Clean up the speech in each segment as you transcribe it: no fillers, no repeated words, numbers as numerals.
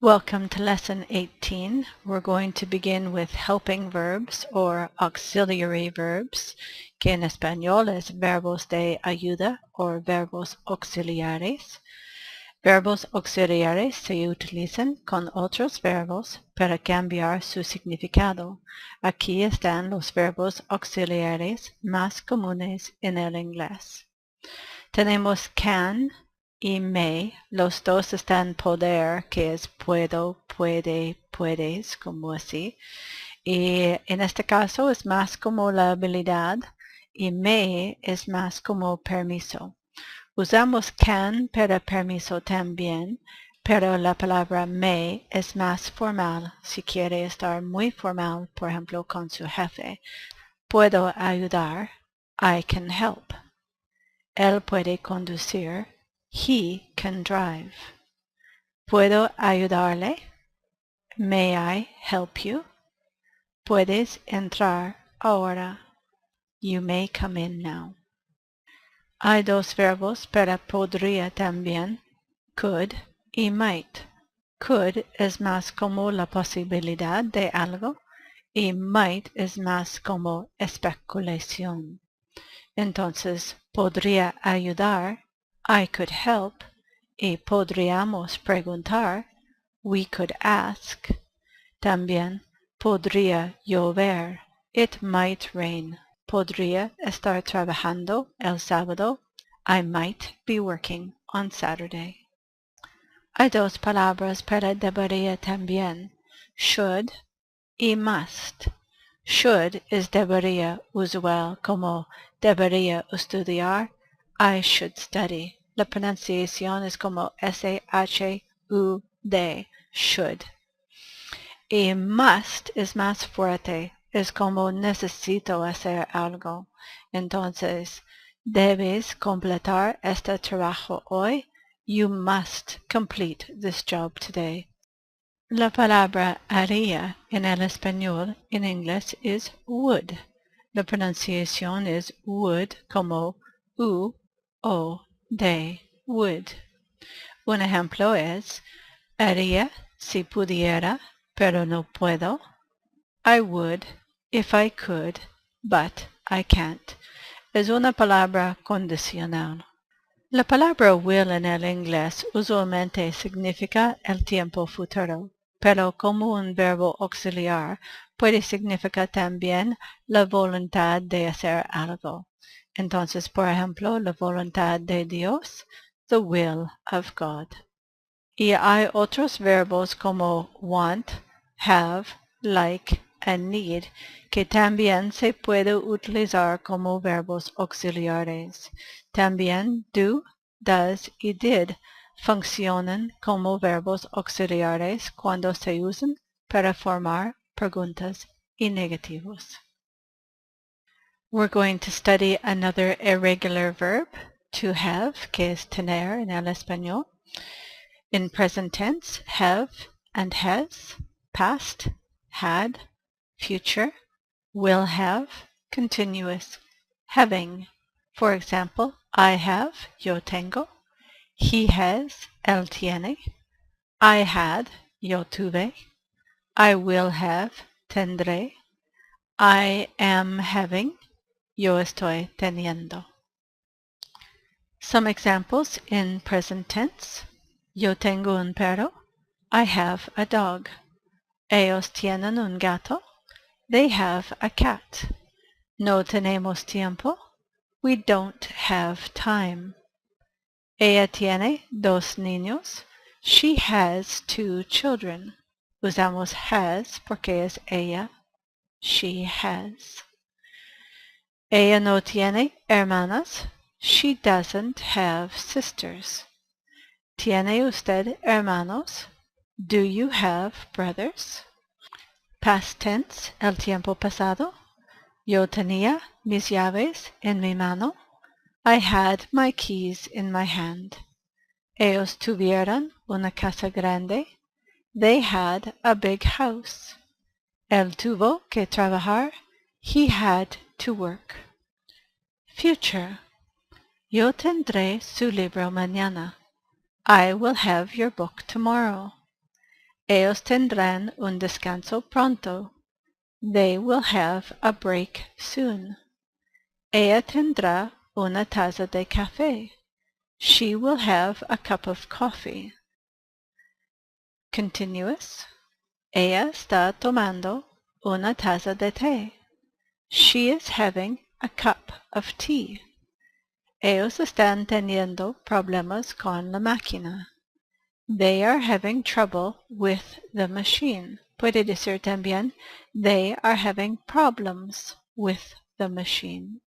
Welcome to Lesson 18. We're going to begin with helping verbs or auxiliary verbs, que en español es verbos de ayuda o verbos auxiliares. Verbos auxiliares se utilizan con otros verbos para cambiar su significado. Aquí están los verbos auxiliares más comunes en el inglés. Tenemos can y may, los dos están poder, que es puedo, puede, puedes, como así. Y en este caso es más como la habilidad y may es más como permiso. Usamos can para permiso también, pero la palabra may es más formal si quiere estar muy formal, por ejemplo, con su jefe. Puedo ayudar, I can help. Él puede conducir, he can drive. ¿Puedo ayudarle? May I help you? Puedes entrar ahora. You may come in now. Hay dos verbos para podría también, could y might. Could es más como la posibilidad de algo y might es más como especulación. Entonces, podría ayudar, I could help, y podríamos preguntar, we could ask. También podría llover, it might rain. Podría estar trabajando el sábado, I might be working on Saturday. Hay dos palabras para debería también, should y must. Should es debería usual como debería estudiar, I should study. La pronunciación es como S-H-U-D, should. Y must es más fuerte, es como necesito hacer algo. Entonces, debes completar este trabajo hoy. You must complete this job today. La palabra haría en el español en inglés es would. La pronunciación es would como U-O-D, would. Un ejemplo es, haría si pudiera, pero no puedo. I would if I could, but I can't. Es una palabra condicional. La palabra will en el inglés usualmente significa el tiempo futuro, pero como un verbo auxiliar puede significar también la voluntad de hacer algo. Entonces, por ejemplo, la voluntad de Dios, the will of God. Y hay otros verbos como want, have, like, and need, que también se puede utilizar como verbos auxiliares. También do, does y did funcionan como verbos auxiliares cuando se usan para formar preguntas y negativos. We're going to study another irregular verb, to have, que es tener en el español. In present tense, have and has, past, had, future, will have, continuous, having. For example, I have, yo tengo. He has, él tiene. I had, yo tuve. I will have, tendré. I am having, yo estoy teniendo. Some examples in present tense. Yo tengo un perro. I have a dog. Ellos tienen un gato. They have a cat. No tenemos tiempo. We don't have time. Ella tiene dos niños. She has two children. Usamos has porque es ella. She has. Ella no tiene hermanas. She doesn't have sisters. ¿Tiene usted hermanos? Do you have brothers? Past tense, el tiempo pasado. Yo tenía mis llaves en mi mano. I had my keys in my hand. Ellos tuvieron una casa grande. They had a big house. Él tuvo que trabajar. He had to work. Future. Yo tendré su libro mañana. I will have your book tomorrow. Ellos tendrán un descanso pronto. They will have a break soon. Ella tendrá una taza de café. She will have a cup of coffee. Continuous. Ella está tomando una taza de té. She is having a cup of tea. Ellos están teniendo problemas con la máquina. They are having trouble with the machine. Puede decir también, they are having problems with the machine.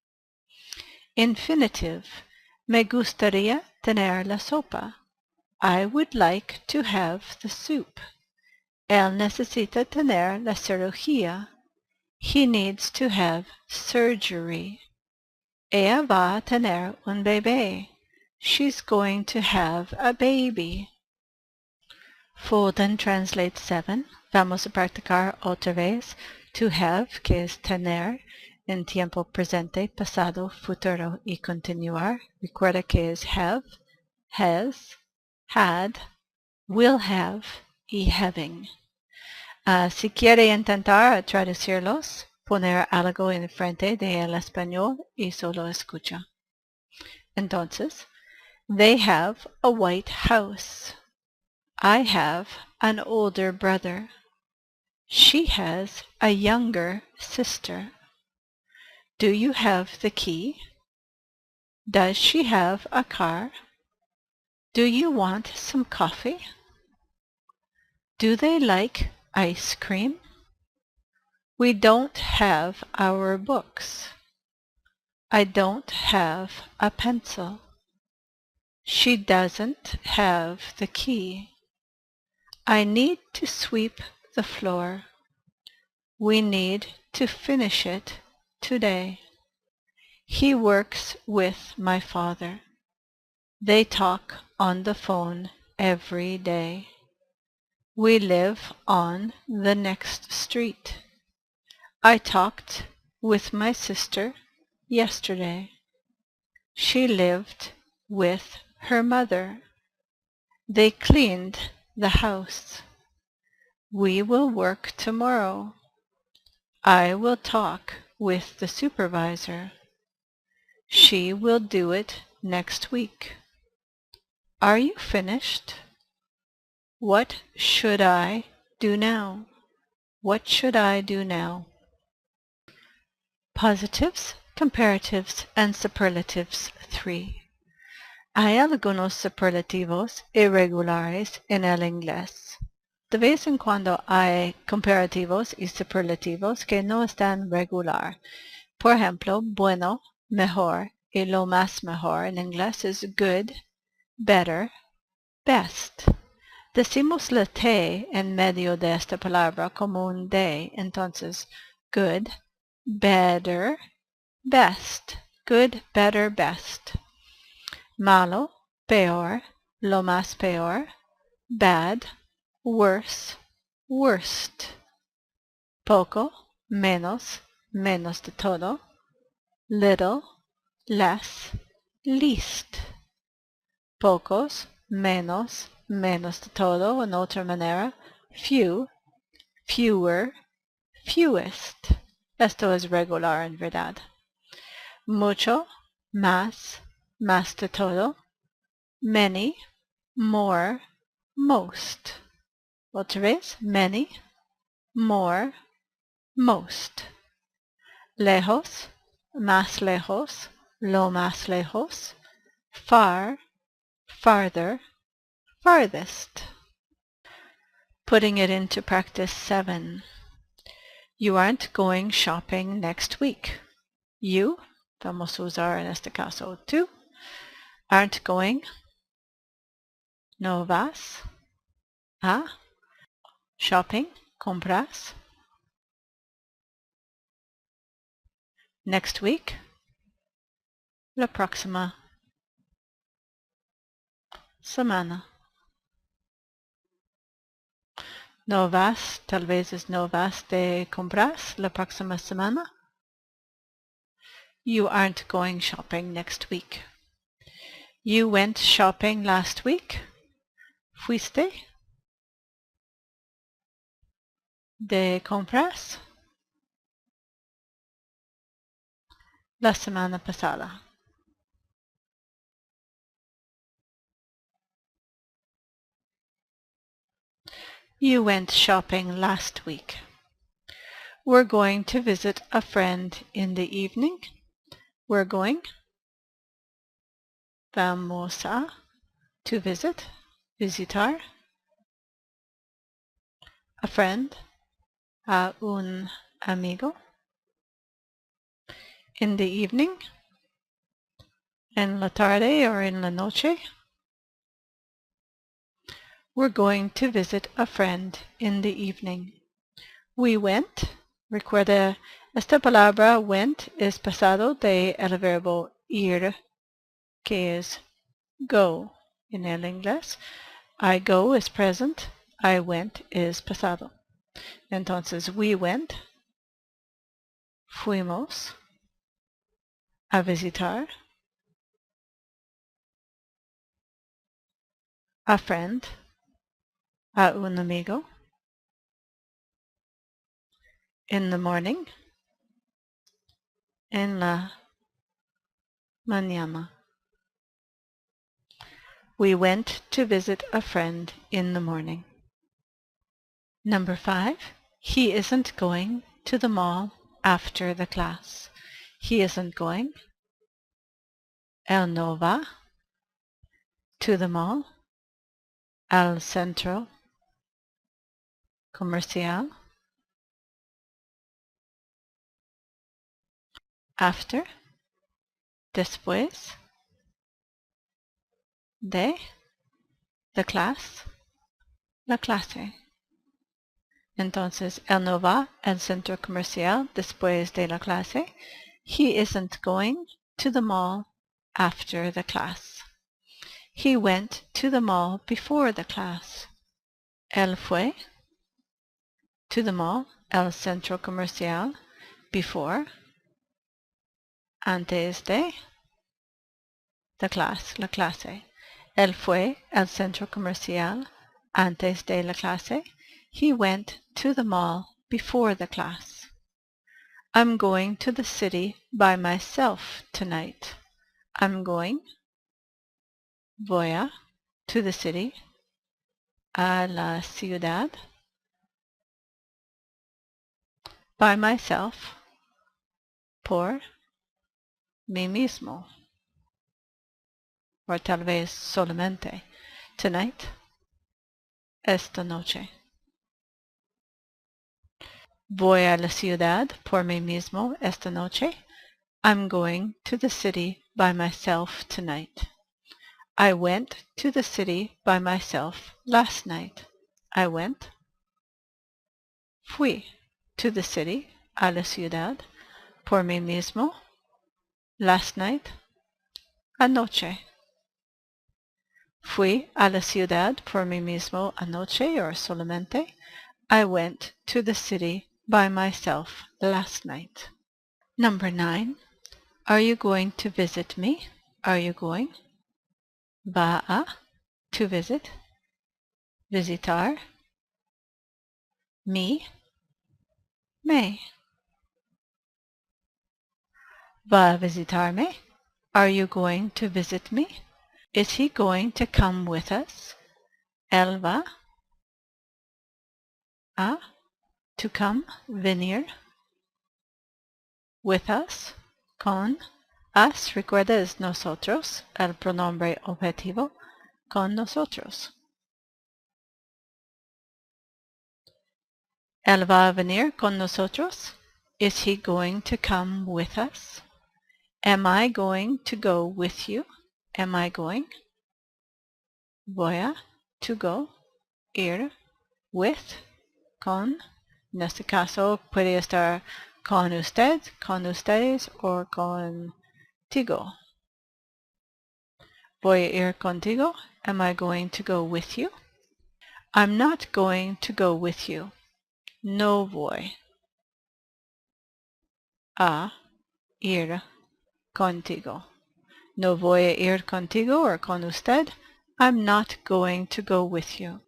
Infinitive. Me gustaría tener la sopa. I would like to have the soup. Él necesita tener la cirugía. He needs to have surgery. Ella va a tener un bebé. She's going to have a baby. Fold and translate 7. Vamos a practicar otra vez. To have, que es tener, en tiempo presente, pasado, futuro y continuar. Recuerda que es have, has, had, will have y having. Si quiere intentar traducirlos, poner algo en frente del español y solo escucha. Entonces, they have a white house. I have an older brother. She has a younger sister. Do you have the key? Does she have a car? Do you want some coffee? Do they like ice cream? We don't have our books. I don't have a pencil. She doesn't have the key. I need to sweep the floor. We need to finish it today. He works with my father. They talk on the phone every day. We live on the next street. I talked with my sister yesterday. She lived with her mother. They cleaned the house. We will work tomorrow. I will talk with the supervisor. She will do it next week. Are you finished? What should I do now? What should I do now? Positives, comparatives, and superlatives 3. Hay algunos superlativos irregulares en el inglés. De vez en cuando hay comparativos y superlativos que no están regular. Por ejemplo, bueno, mejor y lo más mejor en inglés es good, better, best. Decimos la T en medio de esta palabra como un D, entonces good, better, best. Good, better, best. Malo, peor, lo más peor. Bad, worse, worst. Poco, menos, menos de todo. Little, less, least. Pocos, menos, menos de todo. En otra manera, few, fewer, fewest. Esto es regular en verdad. Mucho, más, más de todo. Many, more, most. Otra vez, many, more, most. Lejos, más lejos, lo más lejos. Far, farther, farthest. Putting it into practice 7. You aren't going shopping next week. You, vamos a usar en este caso tú, aren't going, no vas a shopping, compras. Next week, la próxima semana. No vas, tal vez es no vas de compras la próxima semana. You aren't going shopping next week. You went shopping last week. Fuiste. de compras la semana pasada? You went shopping last week. We're going to visit a friend in the evening. We're going. Vamos a. To visit. Visitar. A friend. A un amigo. In the evening. En la tarde or en la noche. We're going to visit a friend in the evening. We went. Recuerda, esta palabra went es pasado de el verbo ir, que es go en el inglés. I go is present. I went is pasado. Entonces, we went. Fuimos a visitar a friend, a un amigo. In the morning. En la mañana. We went to visit a friend in the morning. Number 5. He isn't going to the mall after the class. He isn't going. Él no va to the mall. Al centro comercial. After. Después. De. The class. La clase. Entonces, él no va al centro comercial después de la clase. He isn't going to the mall after the class. He went to the mall before the class. Él fue to the mall, el centro comercial, before, antes de, the class, la clase. Él fue al centro comercial antes de la clase. He went to the mall before the class. I'm going to the city by myself tonight. I'm going. Voy a. To the city. A la ciudad. By myself. Por mí mismo. O tal vez solamente. Tonight. Esta noche. Voy a la ciudad por mí mismo esta noche. I'm going to the city by myself tonight. I went to the city by myself last night. I went. Fui to the city, a la ciudad, por mí mismo, last night, anoche. Fui a la ciudad por mí mismo anoche or solamente. I went to the city by myself last night. Number 9. Are you going to visit me? Are you going? Va a. To visit. Visitar. Me. Me. Va a visitarme? Are you going to visit me? Is he going to come with us? Él va a. To come, venir. With us, con. Us, recuerda, es nosotros, el pronombre objetivo, con nosotros. Él va a venir con nosotros. Is he going to come with us? Am I going to go with you? Am I going? Voy a. To go. Ir. With. Con. En este caso puede estar con usted, con ustedes o contigo. Voy a ir contigo. Am I going to go with you? I'm not going to go with you. No voy a ir contigo. No voy a ir contigo or con usted. I'm not going to go with you.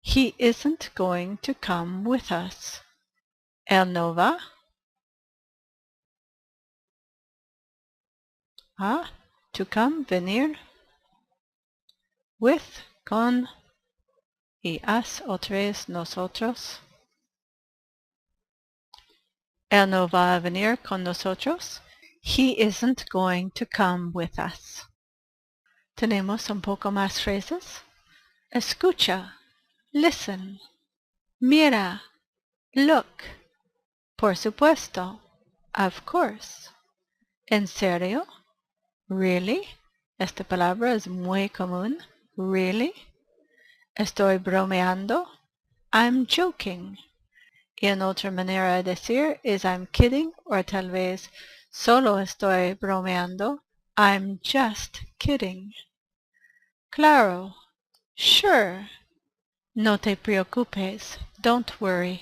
He isn't going to come with us. Él no va. To come, venir. With, con. Y as, otra vez, nosotros. Él no va a venir con nosotros. He isn't going to come with us. Tenemos un poco más phrases. Escucha. Listen. Mira. Look. Por supuesto. Of course. ¿En serio? Really? Esta palabra es muy común. Really? Estoy bromeando. I'm joking. Y en otra manera de decir es I'm kidding o tal vez solo estoy bromeando. I'm just kidding. Claro. Sure. No te preocupes. Don't worry.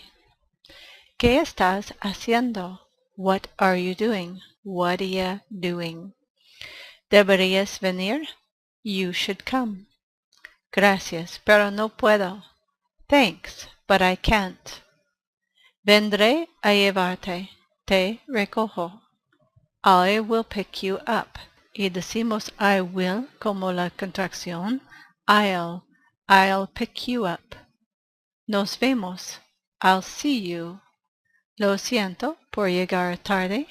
¿Qué estás haciendo? What are you doing? What are you doing? ¿Deberías venir? You should come. Gracias, pero no puedo. Thanks, but I can't. Vendré a llevarte. Te recojo. I will pick you up. Y decimos I will como la contracción. I'll pick you up. Nos vemos. I'll see you. Lo siento por llegar tarde.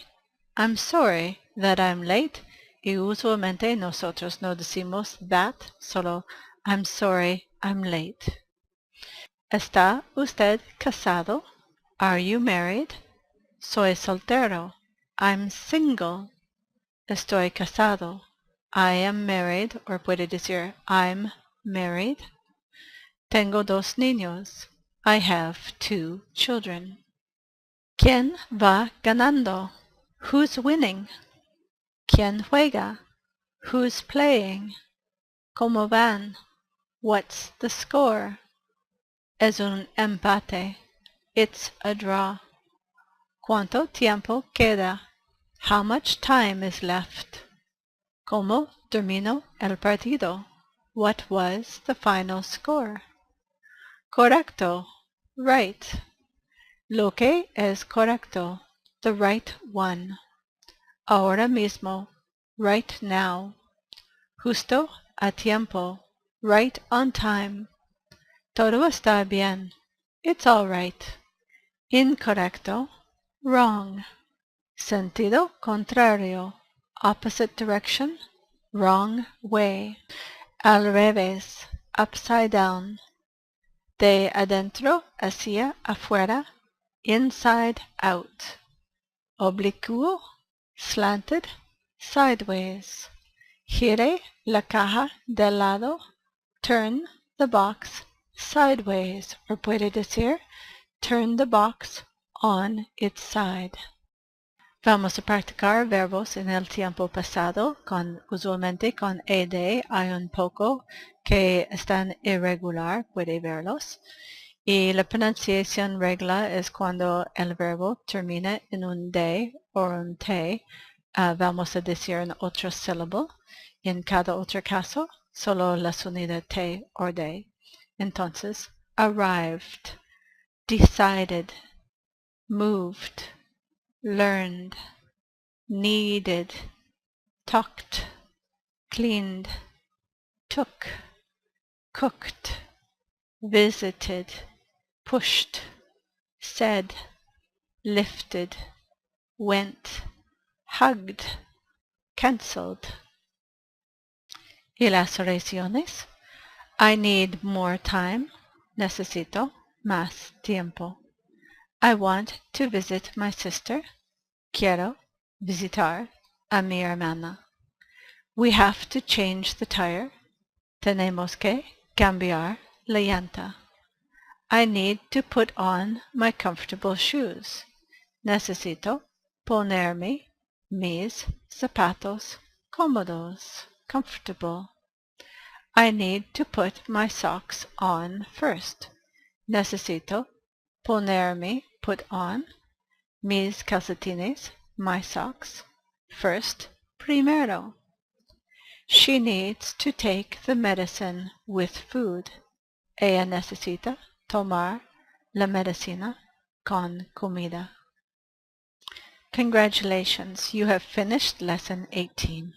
I'm sorry that I'm late. Y usualmente nosotros no decimos that, solo I'm sorry I'm late. ¿Está usted casado? Are you married? Soy soltero. I'm single. Estoy casado. I am married, o puede decir I'm married. Tengo dos niños. I have 2 children. ¿Quién va ganando? Who's winning? ¿Quién juega? Who's playing? ¿Cómo van? What's the score? Es un empate. It's a draw. ¿Cuánto tiempo queda? How much time is left? ¿Cómo terminó el partido? What was the final score? Correcto. Right. Lo que es correcto. The right one. Ahora mismo. Right now. Justo a tiempo. Right on time. Todo está bien. It's all right. Incorrecto. Wrong. Sentido contrario. Opposite direction. Wrong way. Al revés. Upside down. De adentro hacia afuera. Inside out. Oblicuo. Slanted. Sideways. Gire la caja de lado. Turn the box sideways. O puede decir, turn the box on its side. Vamos a practicar verbos en el tiempo pasado, usualmente con ed. Hay un poco que están irregular, puede verlos. Y la pronunciación regla es cuando el verbo termina en un d o un t. Vamos a decir en otro sílabo. En cada otro caso, solo la sonido t o d. Entonces, arrived, decided, moved, learned, needed, talked, cleaned, took, cooked, visited, pushed, said, lifted, went, hugged, cancelled. Y las oraciones. I need more time. Necesito más tiempo. I want to visit my sister. Quiero visitar a mi hermana. We have to change the tire. Tenemos que cambiar la llanta. I need to put on my comfortable shoes. Necesito ponerme mis zapatos cómodos. Comfortable. I need to put my socks on first. Necesito ponerme, put on, mis calcetines, my socks, first, primero. She needs to take the medicine with food. Ella necesita tomar la medicina con comida. Congratulations, you have finished lesson 18.